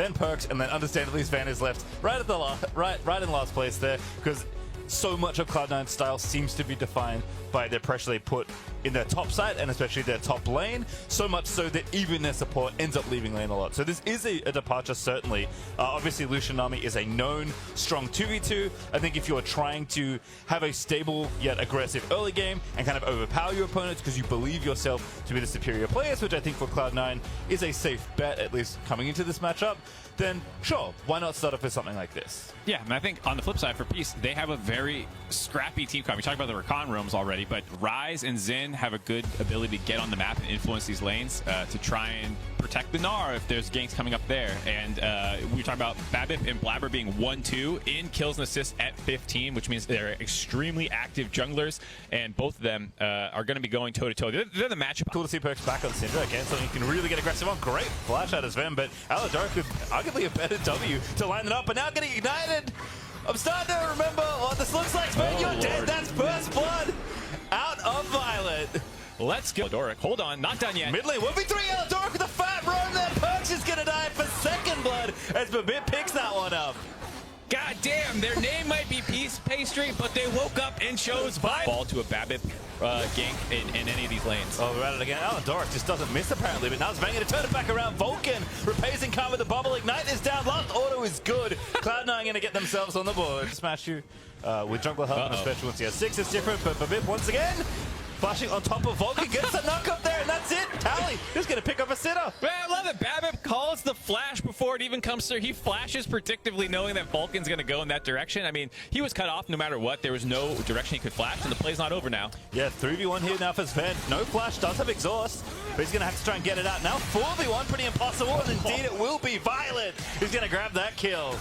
then Perks, and then understandably Sven is left right at the right in last place there, because so much of Cloud9's style seems to be defined by their pressure they put in their top side and especially their top lane, so much so that even their support ends up leaving lane a lot. So this is a departure, certainly. Obviously, Lucian Nami is a known strong 2v2. I think if you're trying to have a stable yet aggressive early game and kind of overpower your opponents because you believe yourself to be the superior players, which I think for Cloud9 is a safe bet, at least coming into this matchup, then sure, why not start off with something like this? Yeah, and I think on the flip side for Peace, they have a very scrappy team comp. We talked about the Rakan rooms already, but Ryze and Xin have a good ability to get on the map and influence these lanes to try and protect the Gnar if there's ganks coming up there. And we talked about BABIP and Blabber being 1-2 in kills and assists at 15, which means they're extremely active junglers, and both of them are going to be going toe-to-toe. They're the matchup. Cool to see Perks back on Syndra again, so you can really get aggressive on. Great flash out of Sven, but Aladoric with arguably a better W to line it up, but now getting ignited. I'm starting to remember what this looks like. Sven, you're dead. That's first blood out of Violet. Let's go. Aladoric, hold on, not done yet. Mid lane, 1v3, Aladoric with a fat roam there. Perks is gonna die for second blood as BLP picks that one up. God damn, their name might be Peace Pastry, but they woke up and chose ball to a BABIP gank in any of these lanes. Oh, we're at it again. Aladoric just doesn't miss apparently, but now it's going to turn it back around. Vulcan repays in karma with the bubble. Ignite is down. Last auto is good. Cloud9 going to get themselves on the board. Smash you with Jungler Help, and especially once he has 6, it's different, but BLP once again flashing on top of Vulcan, gets the knock up there, and that's it. Tally just going to pick up a sitter. Man, I love it. BABIP calls the flash before it even comes through. He flashes predictively knowing that Vulcan's going to go in that direction. I mean, he was cut off no matter what. There was no direction he could flash, and the play's not over now. Yeah, 3v1 here now for Sven. No flash, does have exhaust, but he's going to have to try and get it out. Now 4v1, pretty impossible, and indeed it will be. Violet who's going to grab that kill.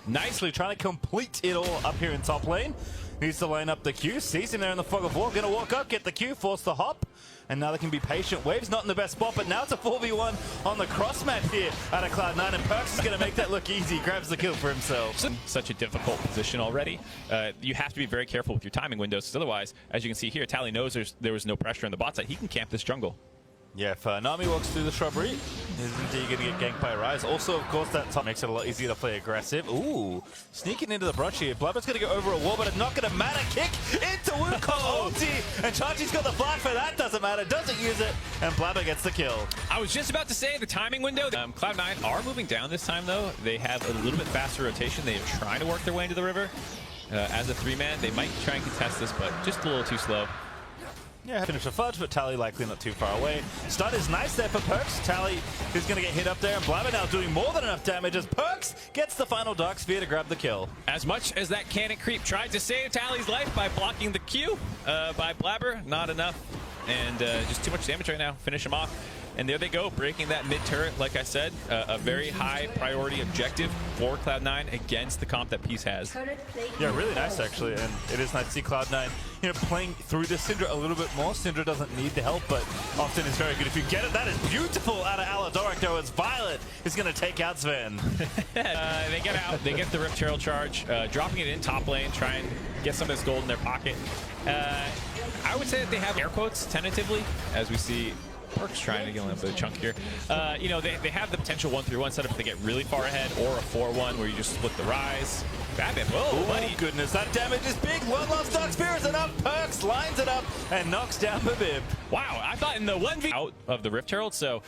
Nicely trying to complete it all up here in top lane. Needs to line up the Q. Sees him there in the fog of war. Going to walk up, get the Q, force the hop. And now they can be patient. Wave's not in the best spot, but now it's a 4v1 on the cross map here out of Cloud9. And Perks is going to make that look easy. Grabs the kill for himself. Such a difficult position already. You have to be very careful with your timing windows, because otherwise, as you can see here, Tally knows there was no pressure on the bot side. He can camp this jungle. Yeah, if Nami walks through the shrubbery, is indeed going to get ganked by Ryze. Also, of course, that top makes it a lot easier to play aggressive. Ooh, sneaking into the brush here. Blabber's going to go over a wall, but it's not going to matter. Kick into Wukong ulti, and Chachi's got the flash for that. Doesn't matter, doesn't use it, and Blabber gets the kill. I was just about to say the timing window. Cloud9 are moving down this time, though. They have a little bit faster rotation. They are trying to work their way into the river. As a 3-man, they might try and contest this, but just a little too slow. Yeah, finish a fudge, but Tally likely not too far away. Stun is nice there for Perks. Tally is going to get hit up there, and Blabber now doing more than enough damage as Perks gets the final Dark Sphere to grab the kill. As much as that cannon creep tried to save Tally's life by blocking the Q by Blabber, not enough. And just too much damage right now. Finish him off. And there they go, breaking that mid turret, like I said, a very high priority objective for Cloud9 against the comp that Peace has. Yeah, really nice actually, and it is nice to see Cloud9, playing through this Syndra a little bit more. Syndra doesn't need the help, but often is very good if you get it. That is beautiful out of Aladoric, though, as Violet is going to take out Sven. They get out, they get the Rift Herald charge, dropping it in top lane, try and get some of this gold in their pocket. I would say that they have air quotes tentatively, as we see Perks trying to get a little bit of chunk here. They have the potential 1-3-1 setup if they get really far ahead, or a 4-1 where you just split the Ryze. BABIP, whoa, buddy. Goodness, that damage is big. One last Dark Spear is enough. Perks lines it up and knocks down BLP. Wow, I thought in the 1v out of the Rift Herald, so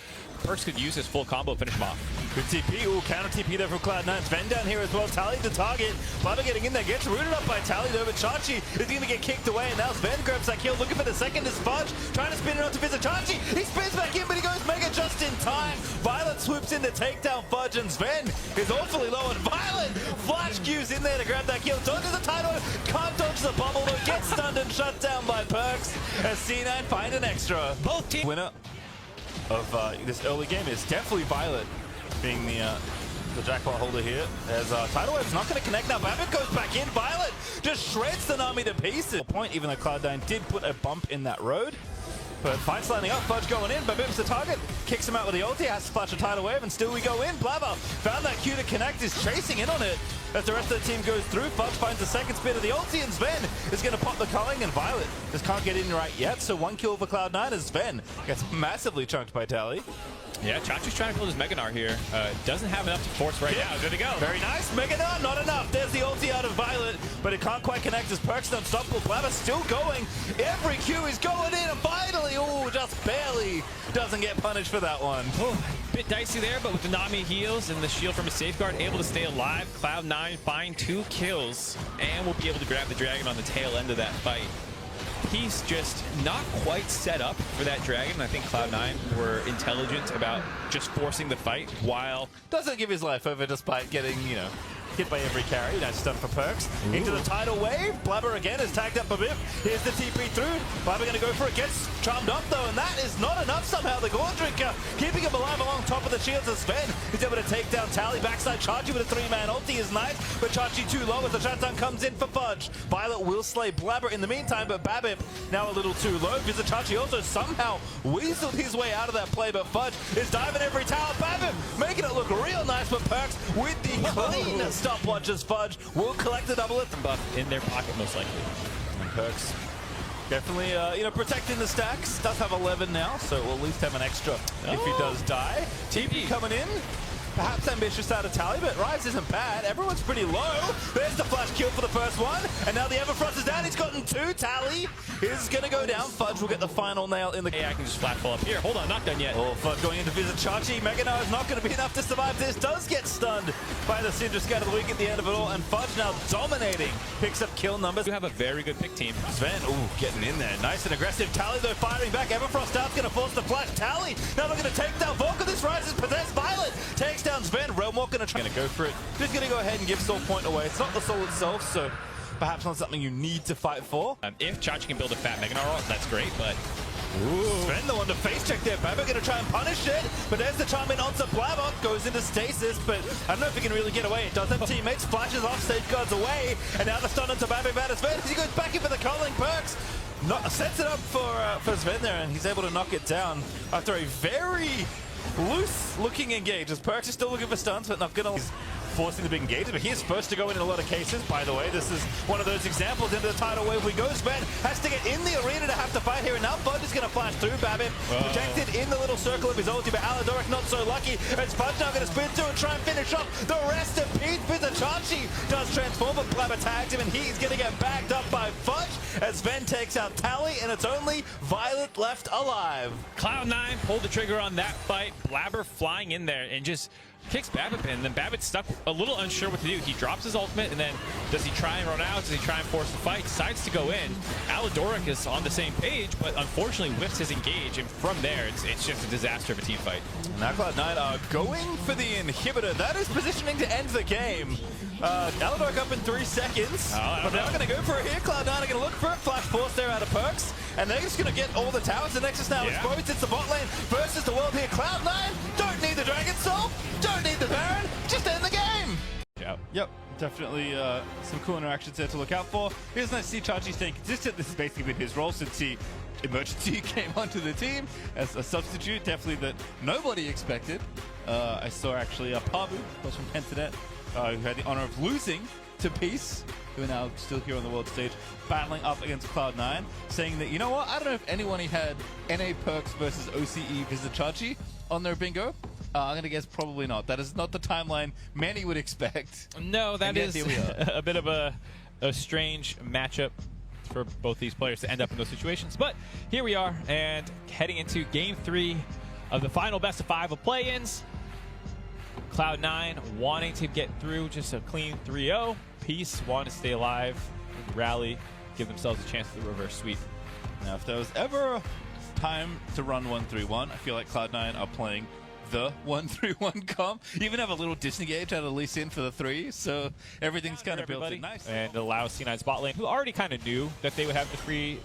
Perks could use his full combo, finish him off. Good TP, ooh, counter TP there from Cloud9. Sven down here as well. Tally the target. Blabber getting in there, gets rooted up by Tally though, but Chachi is going to get kicked away, and now Sven grabs that kill, looking for the second is Fudge, trying to spin it onto visit Chachi. He spins back in, but he goes mega just in time. Violet swoops in to take down Fudge, and Sven is awfully low, and Violet flash Q's in there to grab that kill. Dodges the tidal, can't dodge the bubble though, gets stunned and shut down by Perks as C9 find an extra. Both teams. Winner of this early game is definitely Violet, being the jackpot holder here, as Tidal Wave's not going to connect now. BABIP goes back in. Violet just shreds the Nami to pieces. Point, even though Cloud9 did put a bump in that road. But Fight's lining up, Fudge going in, BABIP's the target, kicks him out with the ulti, has to flash a Tidal Wave, and still we go in. Blabber found that Q to connect, is chasing in on it. As the rest of the team goes through, Fudge finds the second spin of the ulti, and Sven is going to pop the culling, and Violet just can't get in right yet. So one kill for Cloud9 as Sven gets massively chunked by Tally. Yeah, Chachi's trying to build his Meganar here. Doesn't have enough to force right now. Good to go. Very nice. Meganar, not enough. There's the ulti out of Violet, but it can't quite connect as Perk's unstoppable. Blabber still going. Every Q is going in, and finally, ooh, just barely doesn't get punished for that one. Oh, bit dicey there, but with the Nami heals and the shield from a safeguard, able to stay alive. Cloud9 find 2 kills, and will be able to grab the dragon on the tail end of that fight. He's just not quite set up for that dragon. I think Cloud9 were intelligent about just forcing the fight while... Doesn't give his life over despite getting, you know, hit by every carry. Nice stun for Perks. Ooh. Into the tidal wave. Blabber again is tagged up a bit. Here's the TP through. Blabber going to go for it. Gets charmed up though, and that is not enough somehow. The Gorn Drinker keeping him alive along top of the shields of Sven. He's able to take down Tally. Backside Chachi with a 3-man ulti is nice, but Chachi too low as the shutdown comes in for Fudge. Violet will slay Blabber in the meantime, but Babip now a little too low. Chachi also somehow weaseled his way out of that play, but Fudge is diving every tower. Babip making it look real nice, but Perks with the clean stopwatch as Fudge will collect the double lift buff in their pocket most likely. And Perks definitely, you know, protecting the stacks. Does have 11 now, so we'll at least have an extra if he does die. TP coming in. Perhaps ambitious out of Tally, but Rise isn't bad. Everyone's pretty low. There's the flash kill for the first one, and now the Everfrost is down. He's gotten 2. Tally is going to go down. Fudge will get the final nail in the... Hey, I can just flat fall up here. Hold on, not done yet. Oh, Fudge going in to visit Chachi. Meganar is not going to be enough to survive this. Does get stunned by the Syndra Scat of the Week at the end of it all, and Fudge now dominating. Picks up kill numbers. You have a very good pick team. Sven, ooh, getting in there. Nice and aggressive. Tally, though, firing back. Everfrost out's going to force the flash. Tally now looking to take down Volker. This Rise is possessed. Violet takes down Sven. Realmwalk going to go for it. Just going to go ahead and give soul point away. It's not the soul itself, so perhaps not something you need to fight for. If Chachi can build a fat Meganar ult, that's great, but... Ooh. Sven, the one to face check there. Babbitt going to try and punish it, but there's the charm in onto Blabber. Goes into stasis, but I don't know if he can really get away. It does have teammates. Flashes off, stage guards away, and now the stun onto Babbitt out of Sven. He goes back in for the calling. Perks sets it up for Sven there, and he's able to knock it down after a very loose-looking engage. As Perks is still looking for stuns, but not going to... forcing the big engagement, but he is first to go in a lot of cases. By the way, this is one of those examples. Into the tidal wave we go. Sven has to get in the arena to have to fight here, and now Fudge is going to flash through. Babbitt protected in the little circle of his ulti, but Aladoric not so lucky. As Fudge now going to spin through and try and finish off the rest of Pete. Chachi does transform, but Blabber tags him, and he's going to get backed up by Fudge as Sven takes out Tally, and it's only Violet left alive. Cloud9 pulled the trigger on that fight. Blabber flying in there and just kicks Babbitt in, and then Babbitt's stuck a little unsure what to do. He drops his ultimate, and then does he try and run out? Does he try and force the fight? Decides to go in. Aladoric is on the same page, but unfortunately whiffs his engage, and from there, it's just a disaster of a team fight. Now Cloud9 are going for the inhibitor. That is positioning to end the game. Aladoric up in 3 seconds, but they're going to go for it here. Cloud9 are going to look for it. Flash force there out of Perks, and they're just going to get all the towers. The Nexus now exposed. It's the bot lane versus the world here. Cloud9 don't need the Dragon Soul, don't need the Baron, just end the game. Yep, definitely some cool interactions there to look out for. Here's nice to see Chachi staying consistent. This has basically been his role since he emergency came onto the team as a substitute, definitely that nobody expected. I saw actually Pabu, was from Pentanet, who had the honor of losing to Peace, who are now still here on the world stage, battling up against Cloud9, saying that, you know what, I don't know if anyone had NA Perks versus OCE Visit Chachi on their bingo. I'm going to guess probably not. That is not the timeline many would expect. No, that is a bit of a strange matchup for both these players to end up in those situations. But here we are, and heading into Game 3 of the final best of 5 of play-ins. Cloud9 wanting to get through just a clean 3-0. Peace wanting to stay alive, rally, give themselves a chance to the reverse sweep. Now, if there was ever time to run 1-3-1, I feel like Cloud9 are playing the 1-3-1 comp. You even have a little disengage out of Lee Sin for the 3, so everything's kind of built in nice. And it allows C9's bot lane, who already kind of knew that they would have the free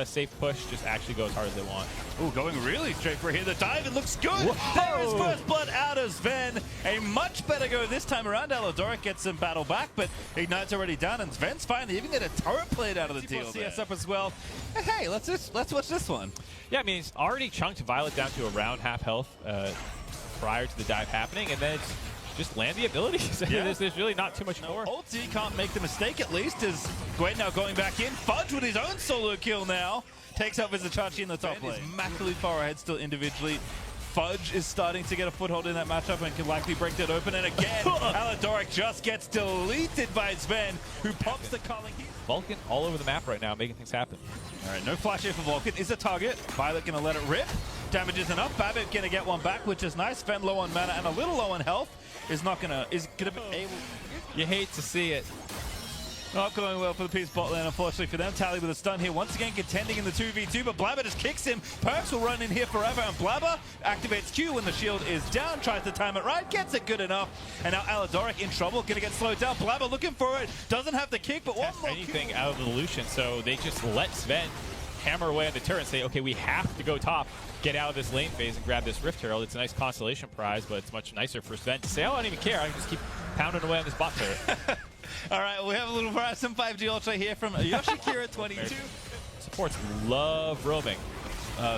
safe push, just actually go as hard as they want. Ooh, going really straight for here. The dive, it looks good. Whoa. There is first blood out of Sven. A much better go this time around. Aladoric gets some battle back, but Ignite's already done, and Sven's finally even get a turret played out of the deal. CS up as well. And hey, let's watch this one. Yeah, I mean, it's already chunked Violet down to around half health prior to the dive happening, and then it's just land the abilities. There's really not too much more. Ulti can't make the mistake, at least, as Gwen now going back in. Fudge with his own solo kill now. Takes out Vizichachi in the top lane. Is massively far ahead still individually. Fudge is starting to get a foothold in that matchup and can likely break that open. And again, Aladoric just gets deleted by Sven, who pops the calling. Vulcan all over the map right now, making things happen. All right, no flash here for Vulcan. Is a target. Violet gonna let it rip. Damage is enough. Babbitt gonna get one back, which is nice. Sven low on mana and a little low on health. Is gonna be able. You hate to see it. Not going well for the Peace bot lane, unfortunately for them. Tally with a stun here, once again contending in the 2v2, but Blabber just kicks him. Perks will run in here forever, and Blabber activates Q when the shield is down, tries to time it right, gets it good enough, and now Aladoric in trouble, gonna get slowed down. Blabber looking for it, doesn't have the kick, but one more anything out of the Lucian, so they just let Sven hammer away on the turret and say, okay, we have to go top, get out of this lane phase and grab this Rift Herald. It's a nice consolation prize, but it's much nicer for Sven to say, oh, I don't even care, I can just keep pounding away on this bot turret. All right, we have a little Verizon 5G Ultra here from Yoshikira22. Supports love roaming.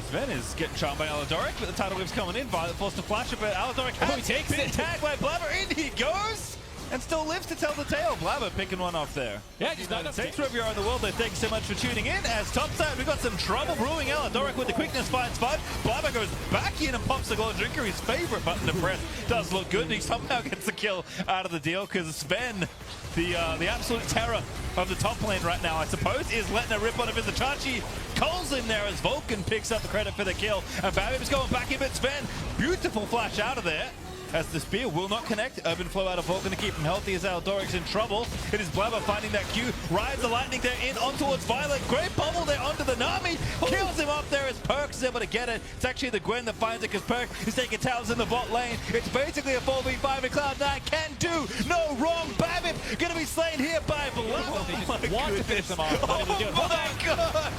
Sven is getting charmed by Aladoric, but the tidal wave's coming in. Violet forced to flash it, but Aladoric has takes been it. tagged by Blabber. In he goes! And still lives to tell the tale. Blabber picking one off there. Yeah, just not enough. Thanks wherever you are in the world, though. Thanks so much for tuning in. As topside, we've got some trouble brewing. Aladoric with the quickness finds Fudge. Blabber goes back in and pops the gold drinker. His favorite button to press. Does look good. And he somehow gets the kill out of the deal because Sven, the absolute terror of the top lane right now, I suppose, is letting a rip on a Vizicachi. Cole's in there as Vulcan picks up the credit for the kill. And Babbitt's going back in, but Sven, beautiful flash out of there. As the spear will not connect. Urban flow out of Vulcan to keep him healthy as Aladoric's in trouble. It is Blabber finding that Q. Rides the lightning there in on towards Violet. Great bubble there onto the Nami. Kills him up there as Perks is able to get it. It's actually the Gwen that finds it because Perk is taking towers in the bot lane. It's basically a 4v5 and Cloud9 can do no wrong. Babbitt gonna be slain here by Blabber. Oh, they want to finish them off. Oh my god!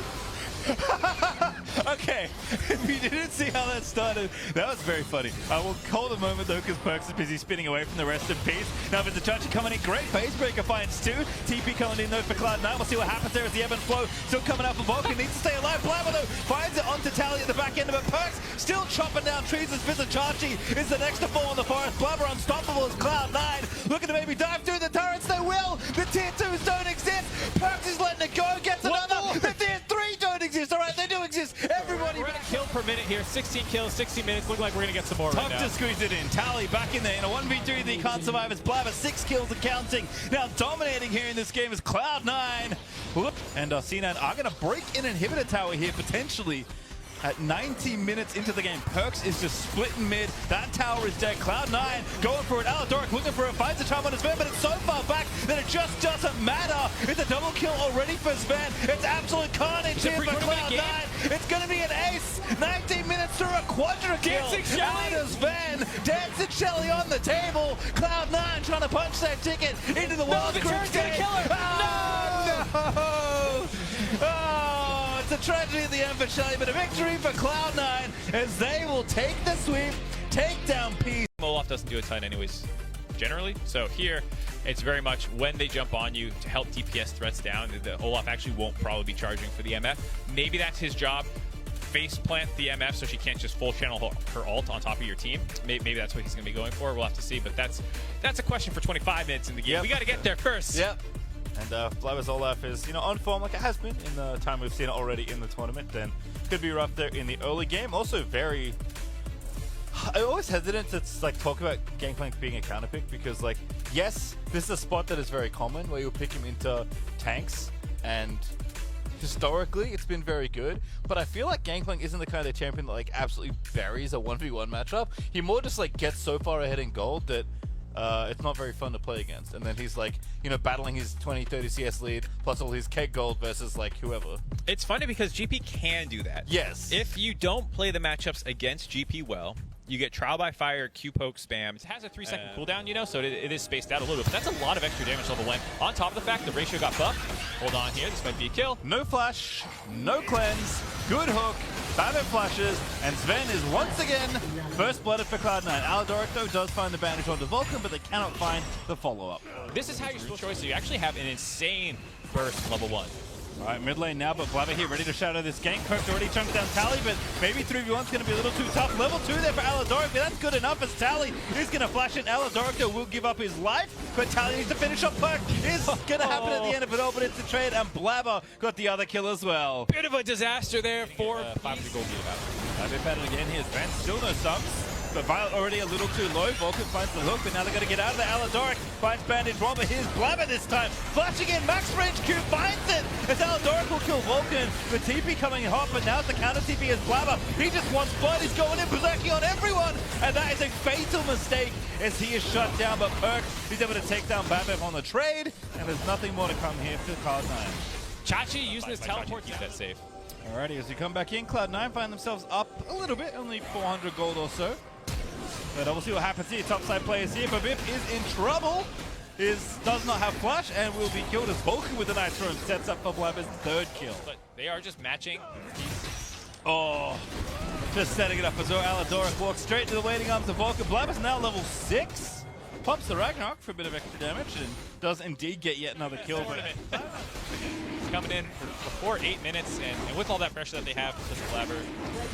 Okay, if you didn't see how that started, that was very funny. I will call the moment though because Perks is busy spinning away from the rest of Peace. Now Vizicachi coming in, great base breaker finds two. TP coming in though for Cloud9. We'll see what happens there as the ebb and flow still coming out for Vulcan. Needs to stay alive. Blabber though finds it onto Tally at the back end of it. Perks still chopping down trees as Vizicachi is the next to fall in the forest. Blabber unstoppable as Cloud9 looking to maybe dive through the turrets. They will. The tier 2s don't exist. Perks is letting it go. Gets another. The tier 3 don't exist. All right, they do exist. Everybody. We're gonna kill per minute here. 16 kills, 60 minutes. Look like we're gonna get some more right now. Tough to squeeze it in. Tally back in there in a 1v3 that he can't survive. It's Blabber, 6 kills and counting. Now dominating here in this game is Cloud9. And C9 are gonna break an inhibitor tower here potentially. At 90 minutes into the game, Perks is just splitting mid. That tower is dead. Cloud9 going for it. Aladoric looking for it. Finds the charm on his Sven, but it's so far back that it just doesn't matter. It's a double kill already for Sven. It's absolute carnage here for Cloud9. It's going to be an ace. 19 minutes through a quadra kill. Dancing Shelly. And Sven. Dancing Shelly on the table. Cloud9 trying to punch that ticket into the wall. The turn's gonna kill her. No! Oh, it's a tragedy at the end for Shelly, but a victory for Cloud9 as they will take the sweep, take down Peace. Olaf doesn't do a ton anyways, generally. So here, it's very much when they jump on you to help DPS threats down. The Olaf actually won't probably be charging for the MF. Maybe that's his job. Face plant the MF so she can't just full channel her ult on top of your team. Maybe that's what he's going to be going for. We'll have to see. But that's a question for 25 minutes in the game. Yep. We got to get there first. Yep. And Blabber's Olaf is, on form like it has been in the time we've seen it already in the tournament. Then could be rough there in the early game. Also very... I'm always hesitant to talk about Gangplank being a counter pick because yes, this is a spot that is very common where you'll pick him into tanks, and historically it's been very good, but I feel like Gangplank isn't the kind of champion that absolutely buries a 1v1 matchup. He more just gets so far ahead in gold that it's not very fun to play against, and then he's battling his 20-30 CS lead plus all his keg gold versus whoever. It's funny because GP can do that. Yes. If you don't play the matchups against GP well, you get trial by fire, Q poke spam. It has a 3-second cooldown, so it is spaced out a little bit. But that's a lot of extra damage level 1. On top of the fact the ratio got buffed. Hold on here, this might be a kill. No flash, no cleanse, good hook, Babbitt flashes, and Sven is once again first blooded for Cloud9. Aladoric though does find the bandage onto Vulcan, but they cannot find the follow-up. This is how you split choice, so you actually have an insane burst level 1. Alright, mid lane now, but Blabber here ready to shadow this gank. Perk's already chunked down Tally, but maybe 3v1's going to be a little too tough. Level 2 there for Aladoric, but that's good enough as Tally is going to flash in. Aladoric will give up his life, but Tally needs to finish off Perk. Is going to happen at the end of it all, but it's a trade, and Blabber got the other kill as well. Bit of a disaster there for 500 gold lead about. A bit better again. Here's Ben, still no subs. But Violet already a little too low. Vulcan finds the hook, but now they're going to get out of there. Aladoric finds Bandage One, but here's Blabber this time. Flashing in, max range Q finds it! As Aladoric will kill Vulcan. The TP coming in hot, but now it's the counter TP as Blabber. He just wants blood, he's going in, berserking on everyone! And that is a fatal mistake as he is shut down, but Perk is able to take down Babev on the trade, and there's nothing more to come here for Cloud9. Chachi using his teleport to keep that safe. Alrighty, as we come back in, Cloud9 find themselves up a little bit, only 400 gold or so. But we'll see what happens here. Topside players here. Babip is in trouble. Does not have flash and will be killed as Vulcan with a nice room sets up for Blabber's third kill. But they are just matching. Oh, just setting it up as well. Aladoric walks straight to the waiting arms of Vulcan. Blabber's now level 6. Pumps the Ragnarok for a bit of extra damage and does indeed get yet another kill. He's coming in before 8 minutes, and with all that pressure that they have, this Blabber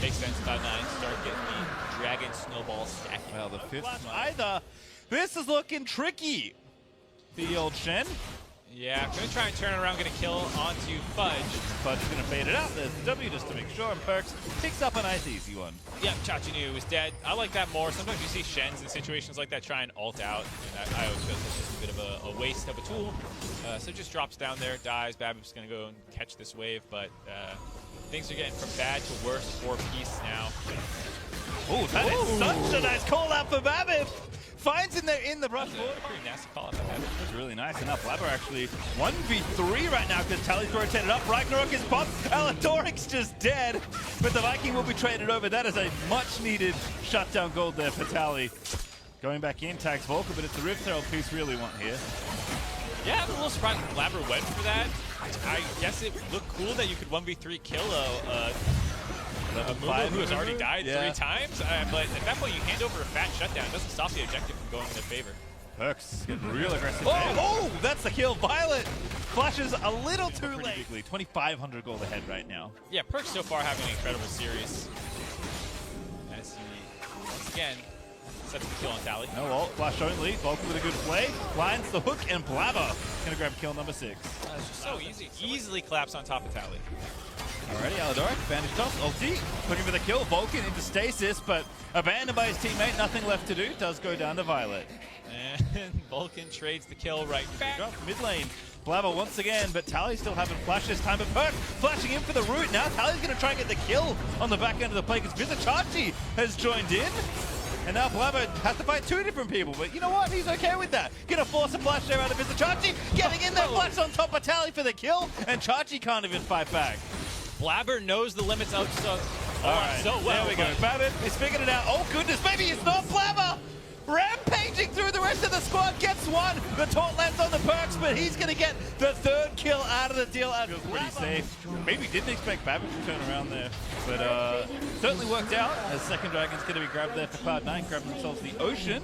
makes sense. Cloud9 start getting the Dragon Snowball stacking. Well, the fifth one either. This is looking tricky. The old Shen. Yeah, I'm going to try and turn it around, going to kill onto Fudge. Fudge is going to fade it out. There's the W just to make sure, and Perks picks up a nice easy one. Yeah, Chachinu is dead. I like that more. Sometimes you see Shens in situations like that try and ult out, and I always feel it's just a bit of a waste of a tool. So it just drops down there, dies. Babip's going to go and catch this wave, but things are getting from bad to worse for Peace now. Oh, that is such a nice call out for Babip. Finds in there in the brush. Pretty nasty call out for Babip. That's really nice. And now Blabber actually 1v3 right now because Tally's rotated up. Ragnarok is popped. Aladoric's just dead. But the Viking will be traded over. That is a much needed shutdown gold there for Tally. Going back in, tags Vulcan, but it's the Rift Herald piece we really want here. Yeah, I'm a little surprised Blabber went for that. I guess it looked cool that you could 1v3 kill a Mumu who has already died 3 times, but at that point you hand over a fat shutdown. It doesn't stop the objective from going in their favor. Perks getting real aggressive. Oh, that's the kill. Violet flashes a little too late. 2,500 gold ahead right now. Yeah, Perks so far having an incredible series. As he, once again, sets the kill on Tally. No ult, flash only. Vulcan with a good play. Lines the hook, and Blabber gonna grab kill number 6. It's just so easy. Easily collapse on top of Tally. Alrighty, Aladoric, bandage toss, ulti, looking for the kill. Vulcan into stasis, but abandoned by his teammate, nothing left to do. Does go down to Violet. And Vulcan trades the kill right back. Mid lane, Blabber once again, but Tally still having flash this time. But Perk flashing in for the root. Now Tally's going to try and get the kill on the back end of the play because Vizichachi has joined in. And now Blabber has to fight 2 different people, but you know what? He's okay with that. Gonna force a flash there out of Vizichachi, getting in there, flash on top of Tally for the kill, and Chachi can't even fight back. Blabber knows the limits out so well. There we go. Babip is figuring it out. Oh goodness, maybe it's not Blabber! Rampaging through the rest of the squad, gets one. The taunt lands on the Perks, but he's going to get the 3rd kill out of the deal. Feels pretty safe. Maybe didn't expect Babip to turn around there, but certainly worked out as second Dragon's going to be grabbed there for Cloud9, grabbing themselves the Ocean.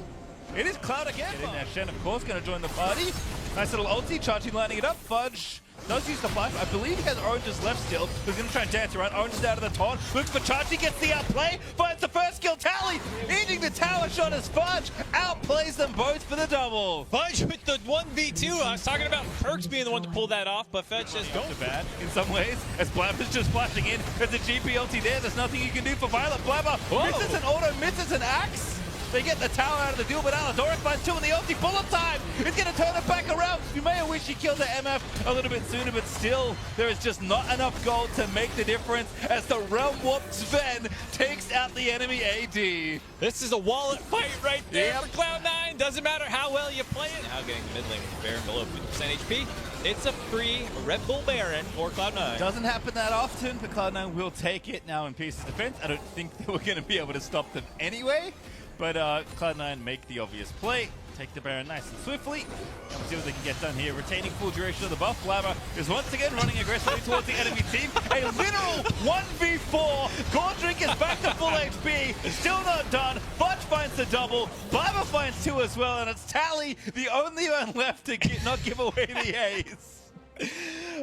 It is Cloud again. Get in there. Shen, of course, going to join the party. Nice little ulti, Chachi lining it up. Fudge does use the flash. I believe he has oranges left still. He's going to try and dance around. Oranges out of the taunt. Looks for Chachi, gets the outplay. Finds the first kill. Tally eating the tower shot as Fudge outplays them both for the double. Fudge with the 1v2. I was talking about Perks being the one to pull that off, but Fudge says not too bad in some ways. As Blabber's just flashing in. There's a GP ulti there. There's nothing you can do for Violet. Blabber misses an auto, misses an axe. They get the tower out of the deal, but Aladoric finds 2 in the ulti. Bullet time! He's going to turn it back around. You may have wished he killed the MF a little bit sooner, but still, there is just not enough gold to make the difference as the Realm Warp Sven takes out the enemy AD. This is a wallet fight right there for Cloud9. Doesn't matter how well you play it. Now getting the mid lane with the Baron below 50% HP. It's a free Red Bull Baron for Cloud9. Doesn't happen that often, but Cloud9 will take it now in Peace's defense. I don't think they were going to be able to stop them anyway. But Cloud9 make the obvious play, take the Baron nice and swiftly, and we'll see what they can get done here. Retaining full duration of the buff, Blabber is once again running aggressively towards the enemy team. A literal 1v4. Gordrick is back to full HP, still not done. Fudge finds the double, Blabber finds 2 as well, and it's Tally, the only one left to not give away the ace.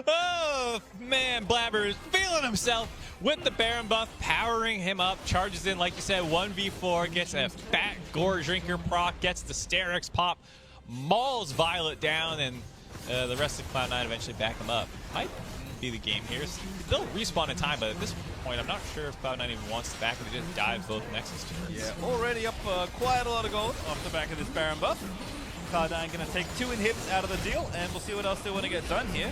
Oh, man, Blabber is feeling himself with the Baron buff, powering him up, charges in, like you said, 1v4, gets a fat Gore Drinker proc, gets the Sterix pop, mauls Violet down, and the rest of Cloud9 eventually back him up. Might be the game here. They'll respawn in time, but at this point, I'm not sure if Cloud9 even wants to back it. They just dive both Nexus turrets. Yeah, already up quite a lot of gold off the back of this Baron buff. Cloud9 going to take 2 inhibs out of the deal, and we'll see what else they want to get done here.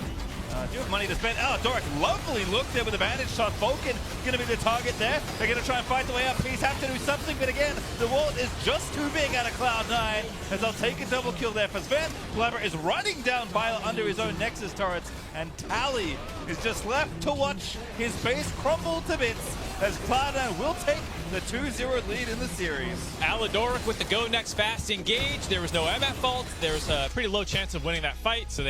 Do you have money to spend? Oh, Doric, lovely look there with advantage shot. Vulcan going to be the target there. They're going to try and fight the way up. Please have to do something, but again, the wall is just too big out of Cloud9, as they'll take a double kill there for Sven. Blabber is running down Violet under his own Nexus turrets, and Tally is just left to watch his base crumble to bits, as Cloud9 will take the 2-0 lead in the series. Aladoric with the go next fast engage. There was no MF fault. There was a pretty low chance of winning that fight, so they